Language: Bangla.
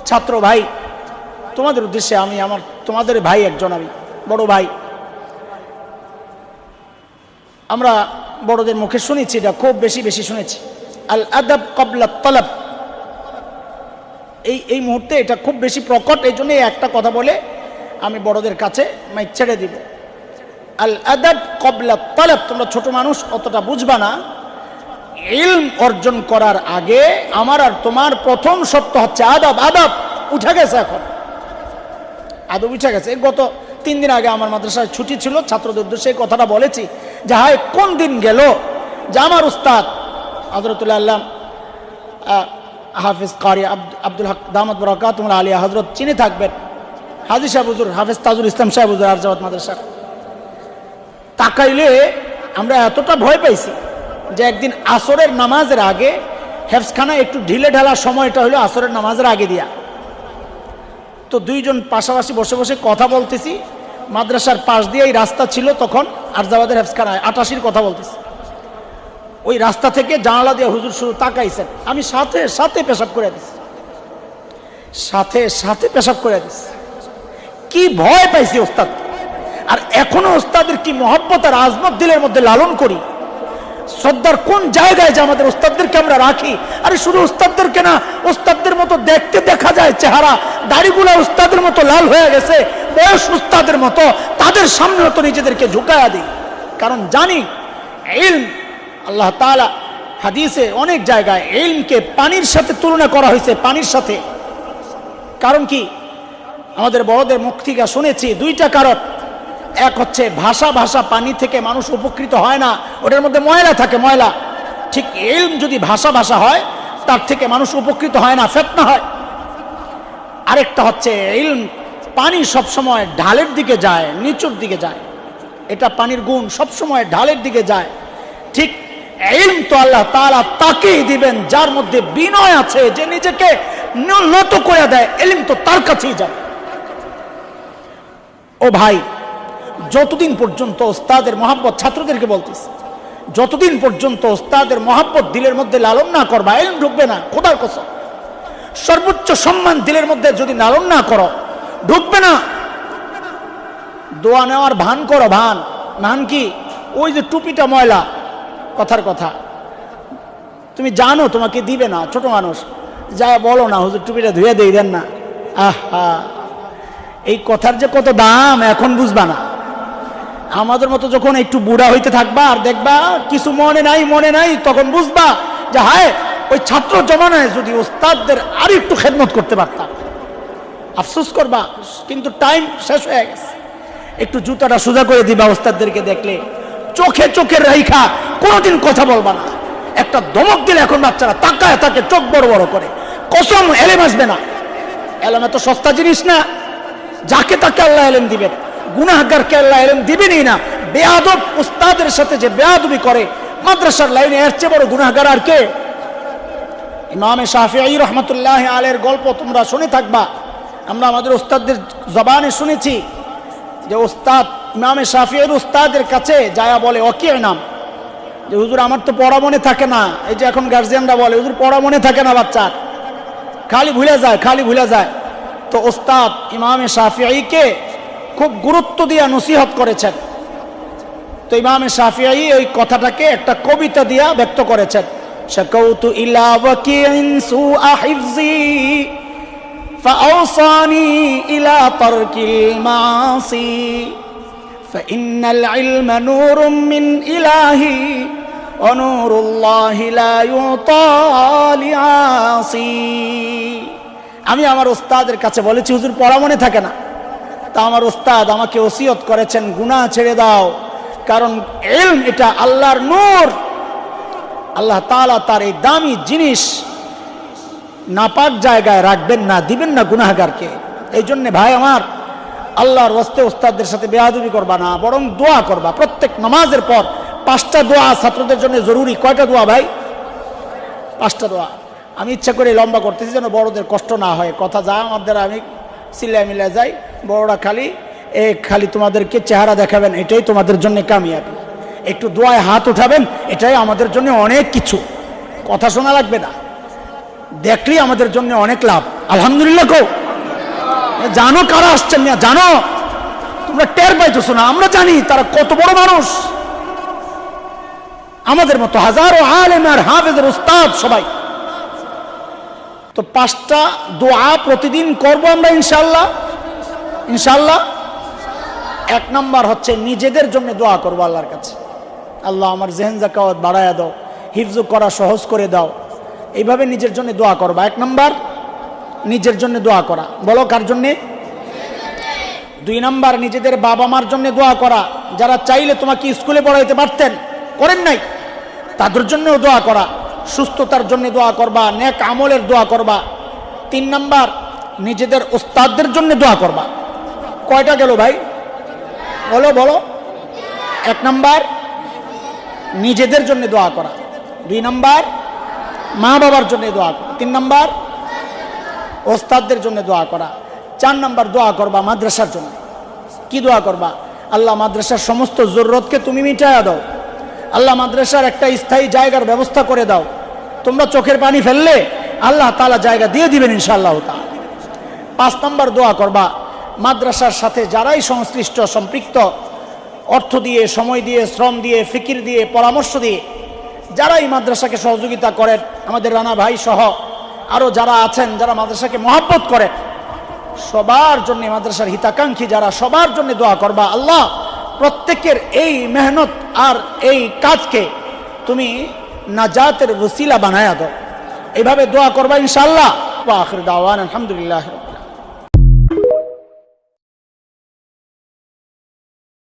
ছাত্র ভাই, তোমাদের উদ্দেশ্যে আমি তোমাদের ভাই একজন, আমি বড় ভাই। আমরা বড়দের মুখে শুনেছি, এটা খুব বেশি শুনেছি, আল আদাব ক্বাবলা তলব। এই মুহূর্তে এটা খুব বেশি প্রকট, এই জন্য একটা কথা বলে আমি বড়দের কাছে মাইক ছেড়ে দিব। আল আদাব ক্বাবলা তলব। তোমরা ছোট মানুষ, অতটা বুঝবা না। ইলম অর্জন করার আগে আমার আর তোমার প্রথম শর্ত হচ্ছে আদব। আদব উঠে গেছে, এখন আদব উঠে গেছে। গত 3 দিন আগে আমার মাদ্রাসায় ছুটি ছিল, ছাত্রদের উদ্দেশ্যে এই কথাটা বলেছি যে হায় কোন দিন গেল যে আমার উস্তাদ হযরতুল্লাহ আল্লাহ হাফিজ কারি আব্দুল হক দামাত বরকাতুহুল আলিয়া হযরত চিনে থাকবেন, হাজী সাহেব হুজুর হাফিজ তাজুল ইসলাম সাহেব হুজুর আরজাবাদ মাদ্রাসা। তাকাইলে আমরা এতটা ভয় পাইছি যে একদিন আসরের নামাজের আগে হেফজখানা একটু ঢিলে ঢালা সময়টা হলো আসরের নামাজের আগে দিয়া। তো দুইজন পাশাপাশি বসে বসে কথা বলতেছি, মাদ্রাসার পাশ দিয়েই রাস্তা ছিল তখন আরজাবাদের হেফজখানায় 88-র কথা বলতেছি। ওই রাস্তা থেকে জানালা দিয়ে হুজুর শুরু তাকাইছেন, আমি সাথে সাথে পেশাব করে দিছি, সাথে পেশাব করে দিছি। কি ভয় পাইছি ওস্তাদ। আর এখনো ওস্তাদের কি মহব্বত আর আজমত দিলের মধ্যে লালন করি। শ্রদ্ধার কোন জায়গায় যে আমাদের ওস্তাদদেরকে আমরা রাখি। আরে শুধু ওস্তাদদেরকে না, ওস্তাদদের মতো দেখতে দেখা যায় চেহারা, দাড়িগুলো ওস্তাদের মতো লাল হয়ে গেছে, বয়স ওস্তাদের মতো, তাদের সামনে তো নিজেদেরকে ঝুঁকায়া দিই। কারণ জানি ইলম, আল্লাহ তাআলা হাদিসে অনেক জায়গায় ইলমকে পানির সাথে তুলনা করা হয়েছে, পানির সাথে। কারণ কি, আমাদের বড়দের মুখ থেকে শুনেছি 2টা কারণ। এক হচ্ছে ভাষা পানি থেকে মানুষ উপকৃত হয় না, ওটার মধ্যে ময়লা থাকে, ময়লা। ঠিক ইলম যদি ভাষা হয়, তার থেকে মানুষ উপকৃত হয় না, ফিতনা হয়। আরেকটা হচ্ছে ইলম, পানি সবসময় ঢালের দিকে যায়, নিচুর দিকে যায়। এটা পানির গুণ, সবসময় ঢালের দিকে যায়। ঠিক ইলম তো আল্লাহ তাআলা তাকেই দিবেন যার মধ্যে বিনয় আছে, যে নিজেকে নত করে দেয়, ইলম তো তার কাছেই যায়। ও ভাই, যতদিন পর্যন্ত ওস্তাদের মহব্বত, ছাত্রদেরকে বলতেছি, যতদিন পর্যন্ত ওস্তাদের মহব্বত দিলের মধ্যে লালন না করবা, ইলম ঢুকবে না। খোদার কসম, সর্বোচ্চ সম্মান দিলের মধ্যে যদি লালন না করো, ঢুকবে না। দোয়া নেওয়ার ভান করো, ভান কি, ওই যে টুপিটা ময়লা, কথার কথা তুমি জানো তোমাকে দিবে না, ছোট মানুষ, যা বলো না হুজুর টুপিটা ধুয়ে দিয়ে দেন না। আহা, এই কথার যে কত দাম এখন বুঝবা না। আমাদের মতো যখন একটু বুড়া হইতে থাকবা আর দেখবা কিছু মনে নাই, তখন বুঝবা যে হায় ওই ছাত্র জমানায় যদি ওস্তাদদের আর একটু খেদমত করতে পারতাম। আফসোস করবা, কিন্তু টাইম শেষ হয়ে গেছে। একটু জুতাটা সোজা করে দিবা ওস্তাদদেরকে দেখলে, চোখে রাইখা কোনোদিন কথা বলবা না। একটা ধমক দিলে এখন বাচ্চারা তাকায় থাকে, চোখ বড় করে, কসম এলেম আসবে না। এলেম এত সস্তা জিনিস না, যাকে তাকে আল্লাহ এলেম দিবেন, গুনাহগারকে আল্লাহ এলেম দিবেনই না। বেয়াদব উস্তাদের সাথে যে বেয়াদবি করে মাদ্রাসার লাইনে, এর চেয়ে বড় গুনাহগার আর কে? ইমাম শাফিঈ রহমাতুল্লাহ আলাইহির গল্প তোমরা শুনে থাকবা, আমরা আমাদের উস্তাদদের জবানে শুনেছি যে উস্তাদ ইমাম শাফিঈর উস্তাদের কাছে যায়া বলে, ওকে নাম, যে হুজুর আমার তো পড়া মনে থাকে না। এই যে এখন গার্জিয়ানরা বলে হুজুর পড়া মনে থাকে না বাচ্চার, খালি ভুলে যায়। তো উস্তাদ ইমাম শাফিঈকে খুব গুরুত্ব দিয়ে নসিহত করেছেন। তো ইমাম শাফিঈ ওই কথাটাকে একটা কবিতা দিয়া ব্যক্ত করেছেন। শাকাউতু ইলা ওয়াকিইন সুআ হিফজি ফাআওসানি ইলা তারকিল মাসি ফাইন্নাল ইলমা নূরুম মিন ইলাহি ওয়া নূরুল্লাহি লা ইউতা লিআসি। আমি আমার ওস্তাদের কাছে বলেছি হুজুর পড়া মনে থাকে না। তা আমার ওস্তাদ আমাকে ওসিয়ত করেছেন গুনাহ ছেড়ে দাও, কারণ ইলম এটা আল্লাহর নূর। আল্লাহ তাআলা তার এই দামি জিনিস নাপাক জায়গায় রাখবেন না, দিবেন না গুনাহগারকে। এই জন্য ভাই আমার, আল্লাহর ওয়াস্তে ওস্তাদদের সাথে বেয়াদবি করবা না, বরং দোয়া করবা। প্রত্যেক নামাজের পর 5টা দোয়া ছাত্রদের জন্য জরুরি। কয়টা দোয়া ভাই? 5টা দোয়া। আমি ইচ্ছা করে লম্বা করতেছি যেন বড়দের কষ্ট না হয়। কথা যা আমার দ্বারা আমি মিলে যাই, বড়রা খালি তোমাদেরকে চেহারা দেখাবেন, এটাই তোমাদের জন্য কামিয়াবি। একটু দোয়ায় হাত উঠাবেন, এটাই আমাদের জন্য অনেক কিছু। কথা শোনা লাগবে না। দেখলেই আমাদের জন্য অনেক লাভ। আলহামদুলিল্লাহ কো। জানো কারা আসছেন না? জানো তোমরা টের পাইতেছো না? আমরা জানি তারা কত বড় মানুষ, আমাদের মতো হাজারো আলেম আর হাফেজের উস্তাদ সবাই। তো 5টা দোয়া প্রতিদিন করব আমরা ইনশাআল্লাহ। ইনশাআল্লাহ 1 নাম্বার হচ্ছে নিজেদের জন্য দোয়া করব আল্লাহর কাছে, আল্লাহ আমার জেহেন জাকাওয়াত বাড়ায়া দাও, হিফজ করা সহজ করে দাও। এইভাবে নিজের জন্য দোয়া করবা। 1 নাম্বার নিজের জন্য দোয়া করা। বলো কার জন্যে? 2 নাম্বার নিজেদের বাবা মার জন্য দোয়া করা, যারা চাইলে তোমাকে স্কুলে পড়াইতে পারতেন, করেন নাই, তাদের জন্যও দোয়া করা। সুস্থতার জন্য দোয়া করবা, নেক আমলের দোয়া করবা। 3 নাম্বার নিজেদের উস্তাদদের জন্য দোয়া করবা। কয়টা গেল ভাই? বলো বলো। 1 নাম্বার নিজেদের জন্য দোয়া করা, 2 নাম্বার মা বাবার জন্য দোয়া করা, 3 নাম্বার ওস্তাদদের জন্য দোয়া করা, 4 নাম্বার দোয়া করবা মাদ্রাসার জন্য। কি দোয়া করবা? আল্লাহ মাদ্রাসার সমস্ত জরুরতকে তুমি মিটায়া দাও, আল্লাহ মাদ্রাসার একটা স্থায়ী জায়গার ব্যবস্থা করে দাও। তোমরা চোখের পানি ফেললে আল্লাহ তাআলা জায়গা দিয়ে দিবেন ইনশাআল্লাহ তাআলা। 5 নাম্বার দোয়া করবা মাদ্রাসার সাথে যারাই সংশ্লিষ্ট সম্পৃক্ত, অর্থ দিয়ে, সময় দিয়ে, শ্রম দিয়ে, ফিকির দিয়ে, পরামর্শ দিয়ে যারাই মাদ্রাসাকে সহযোগিতা করেন, আমাদের রানা ভাই সহ আরও যারা আছেন, যারা মাদ্রাসাকে মহব্বত করেন, সবার জন্য, মাদ্রাসার হিতাকাঙ্ক্ষী যারা, সবার জন্য দোয়া করবা। আল্লাহ প্রত্যেকের এই মেহনত আর এই কাজকে তুমি নাজাতের ওসিলা বানায়া দাও। এইভাবে দোয়া করবা ইনশাআল্লাহ। ওয়া আখির দাওয়ানা আলহামদুলিল্লাহ।